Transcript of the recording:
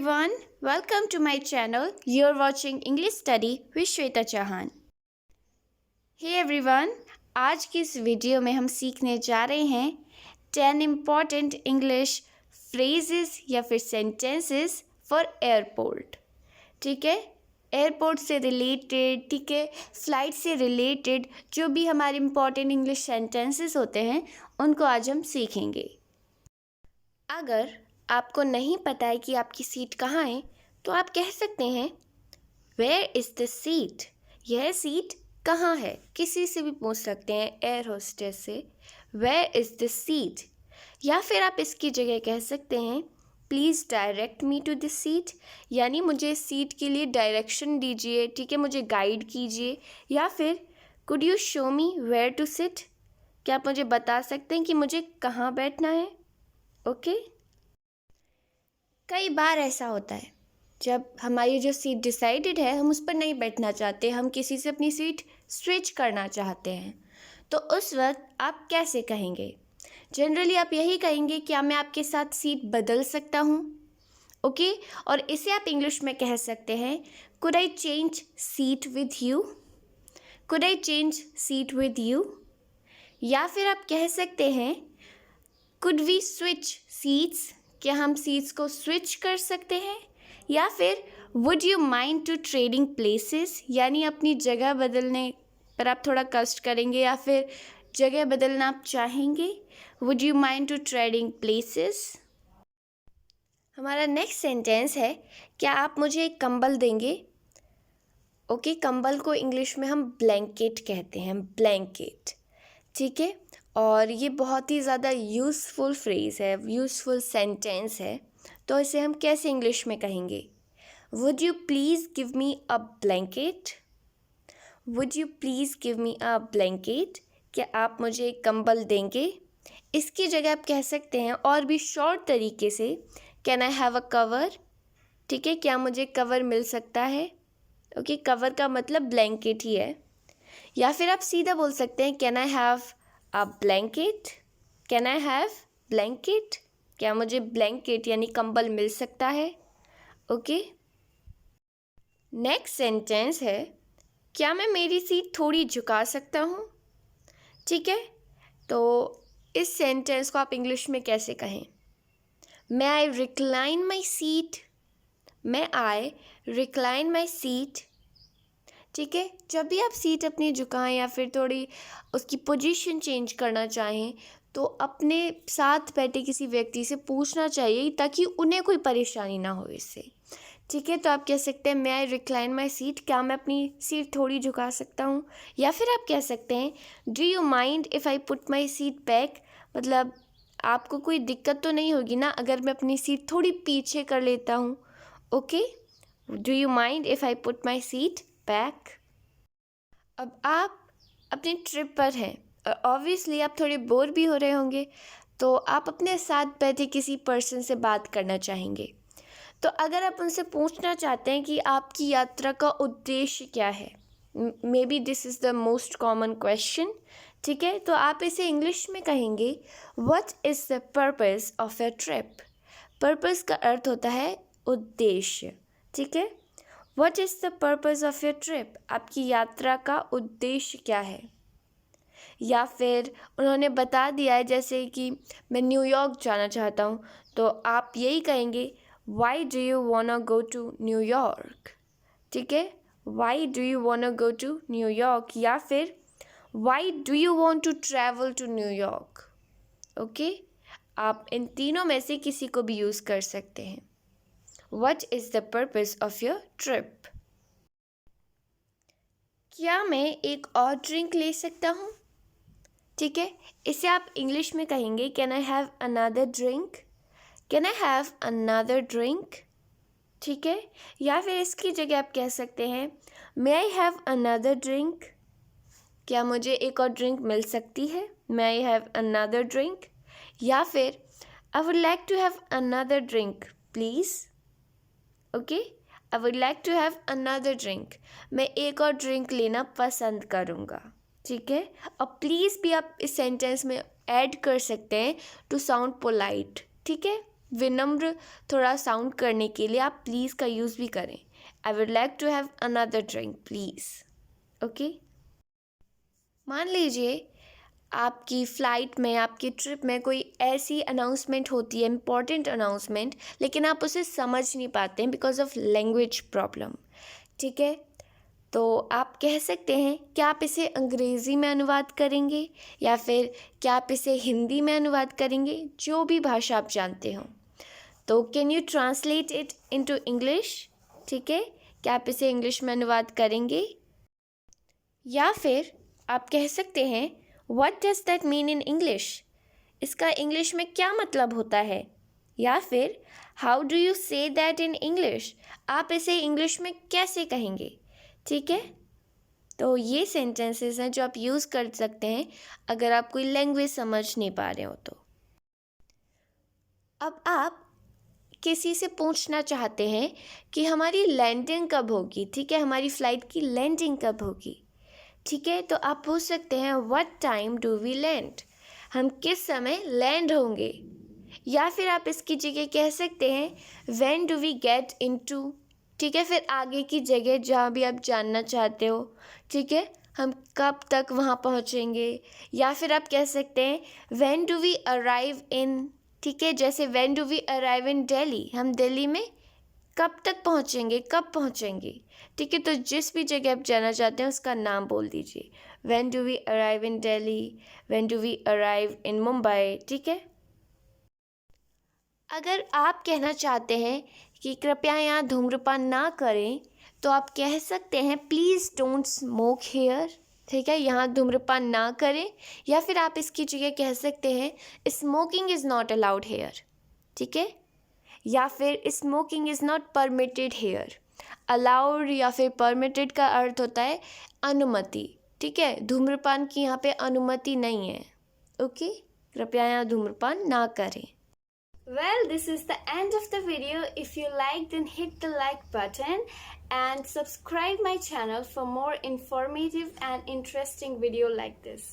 everyone, welcome to my channel. You're watching English Study with Shweta Chauhan. Hey everyone, आज की इस video में हम सीखने जा रहे हैं 10 important English phrases या फिर sentences for airport. ठीक है, एयरपोर्ट से रिलेटेड, ठीक है, फ्लाइट से रिलेटेड जो भी हमारे इम्पॉर्टेंट इंग्लिश सेंटेंसेस होते हैं उनको आज हम सीखेंगे. अगर आपको नहीं पता है कि आपकी सीट कहाँ है तो आप कह सकते हैं वेयर इज़ द सीट. यह सीट कहाँ है. किसी से भी पूछ सकते हैं, एयर होस्टेस से, वेयर इज़ द सीट. या फिर आप इसकी जगह कह सकते हैं please direct me to this seat, यानी मुझे इस सीट के लिए डायरेक्शन दीजिए, ठीक है, मुझे गाइड कीजिए. या फिर could you show me where to sit, क्या आप मुझे बता सकते हैं कि मुझे कहाँ बैठना है. ओके. कई बार ऐसा होता है जब हमारी जो सीट डिसाइडेड है हम उस पर नहीं बैठना चाहते, हम किसी से अपनी सीट स्विच करना चाहते हैं, तो उस वक्त आप कैसे कहेंगे. जनरली आप यही कहेंगे क्या मैं आपके साथ सीट बदल सकता हूँ. ओके. और इसे आप इंग्लिश में कह सकते हैं could I change seat with you, could I change seat with you. या फिर आप कह सकते हैं कुड वी स्विच सीट्स, क्या हम सीट्स को स्विच कर सकते हैं. या फिर would you mind to trading places, यानी अपनी जगह बदलने पर आप थोड़ा कष्ट करेंगे या फिर जगह बदलना आप चाहेंगे. Would you mind to trading places. हमारा नेक्स्ट सेंटेंस है क्या आप मुझे एक कंबल देंगे. ओके. कंबल को इंग्लिश में हम ब्लैंकेट कहते हैं, ब्लैंकेट. ठीक है. और ये बहुत ही ज़्यादा यूज़फुल फ्रेज़ है, यूज़फुल सेंटेंस है. तो इसे हम कैसे इंग्लिश में कहेंगे. Would you please give me a blanket, would you please give me a blanket, क्या आप मुझे एक कंबल देंगे. इसकी जगह आप कह सकते हैं और भी शॉर्ट तरीके से can I have a cover. ठीक है, क्या मुझे कवर मिल सकता है. ओके. कवर का मतलब ब्लैंकेट ही है. या फिर आप सीधा बोल सकते हैं can I have a blanket, can I have blanket, क्या मुझे ब्लैंकेट यानी कंबल मिल सकता है. ओके. नेक्स्ट सेंटेंस है क्या मैं मेरी सीट थोड़ी झुका सकता हूँ. ठीक है. तो इस सेंटेंस को आप इंग्लिश में कैसे कहें. May I recline my seat, may I recline my seat. ठीक है. जब भी आप सीट अपनी झुकाएं या फिर थोड़ी उसकी पोजीशन चेंज करना चाहें तो अपने साथ बैठे किसी व्यक्ति से पूछना चाहिए ताकि उन्हें कोई परेशानी ना हो इससे. ठीक है. तो आप कह सकते हैं may I recline my seat, क्या मैं अपनी सीट थोड़ी झुका सकता हूँ. या फिर आप कह सकते हैं do you mind if I put my seat back, मतलब आपको कोई दिक्कत तो नहीं होगी ना अगर मैं अपनी सीट थोड़ी पीछे कर लेता हूँ. Okay. Do you mind if I put my seat back. अब आप अपनी ट्रिप पर हैं और ऑब्वियसली आप थोड़े बोर भी हो रहे होंगे, तो आप अपने साथ बैठे किसी पर्सन से बात करना चाहेंगे. तो अगर आप उनसे पूछना चाहते हैं कि आपकी यात्रा का उद्देश्य क्या है, may be this is the most common question. ठीक है. तो आप इसे इंग्लिश में कहेंगे what is the purpose of your trip. Purpose का अर्थ होता है उद्देश्य. ठीक है. What is the purpose of your trip, आपकी यात्रा का उद्देश्य क्या है. या फिर उन्होंने बता दिया है जैसे कि मैं न्यूयॉर्क जाना चाहता हूँ, तो आप यही कहेंगे why do you wanna go to New York. ठीक है. Why do you wanna go to New York. या फिर why do you want to travel to New York. Okay. आप इन तीनों में से किसी को भी यूज़ कर सकते हैं. What is the purpose of your trip? क्या मैं एक और ड्रिंक ले सकता हूँ. ठीक है. इसे आप इंग्लिश में कहेंगे can I have another drink, can I have another drink. ठीक है. या फिर इसकी जगह आप कह सकते हैं may I have another drink, क्या मुझे एक और ड्रिंक मिल सकती है. May I have another drink. या फिर I would like to have another drink please. Okay. I would like to have another drink, मैं एक और ड्रिंक लेना पसंद करूँगा. ठीक है. और प्लीज़ भी आप इस सेंटेंस में ऐड कर सकते हैं टू साउंड पोलाइट. ठीक है. विनम्र थोड़ा साउंड करने के लिए आप प्लीज़ का यूज़ भी करें। I would like to have another drink please. Okay, मान लीजिए आपकी फ़्लाइट में, आपकी ट्रिप में कोई ऐसी अनाउंसमेंट होती है, इम्पॉर्टेंट अनाउंसमेंट, लेकिन आप उसे समझ नहीं पाते हैं बिकॉज ऑफ लैंग्वेज प्रॉब्लम। ठीक है, तो आप कह सकते हैं क्या आप इसे अंग्रेज़ी में अनुवाद करेंगे या फिर क्या आप इसे हिंदी में अनुवाद करेंगे, जो भी भाषा आप जानते हो। तो can you translate it into English. ठीक है, क्या आप इसे इंग्लिश में अनुवाद करेंगे, या फिर आप कह सकते हैं what does that mean in English, इसका इंग्लिश में क्या मतलब होता है, या फिर how do you say that in English, आप इसे इंग्लिश में कैसे कहेंगे। ठीक है, तो ये सेंटेंसेस हैं जो आप यूज़ कर सकते हैं अगर आप कोई लैंग्वेज समझ नहीं पा रहे हो तो। अब आप किसी से पूछना चाहते हैं कि हमारी लैंडिंग कब होगी। ठीक है, हमारी फ़्लाइट की लैंडिंग कब होगी। ठीक है, तो आप पूछ सकते हैं what time do we land, हम किस समय लैंड होंगे। या फिर आप इसकी जगह कह सकते हैं when do we get into. ठीक है, फिर आगे की जगह जहाँ भी आप जानना चाहते हो। ठीक है, हम कब तक वहाँ पहुँचेंगे। या फिर आप कह सकते हैं when do we arrive in. ठीक है, जैसे when do we arrive in Delhi, हम दिल्ली में कब तक पहुँचेंगे, कब पहुँचेंगे। ठीक है, तो जिस भी जगह आप जाना चाहते हैं उसका नाम बोल दीजिए। When do we arrive in Delhi, when do we arrive in Mumbai. ठीक है, अगर आप कहना चाहते हैं कि कृपया यहाँ धूम्रपान ना करें, तो आप कह सकते हैं प्लीज़ डोंट स्मोक हेयर। ठीक है, यहाँ धूम्रपान ना करें। या फिर आप इसकी जगह कह सकते हैं smoking is not allowed here. ठीक है, या फिर smoking is not permitted here. Allowed या फिर परमिटेड का अर्थ होता है अनुमति। ठीक है, धूम्रपान की यहाँ पे अनुमति नहीं है। ओके, कृपया यहाँ धूम्रपान ना करें। Well, this is the end of the video. If you liked, then hit the like button and subscribe my channel for more informative and interesting video like this.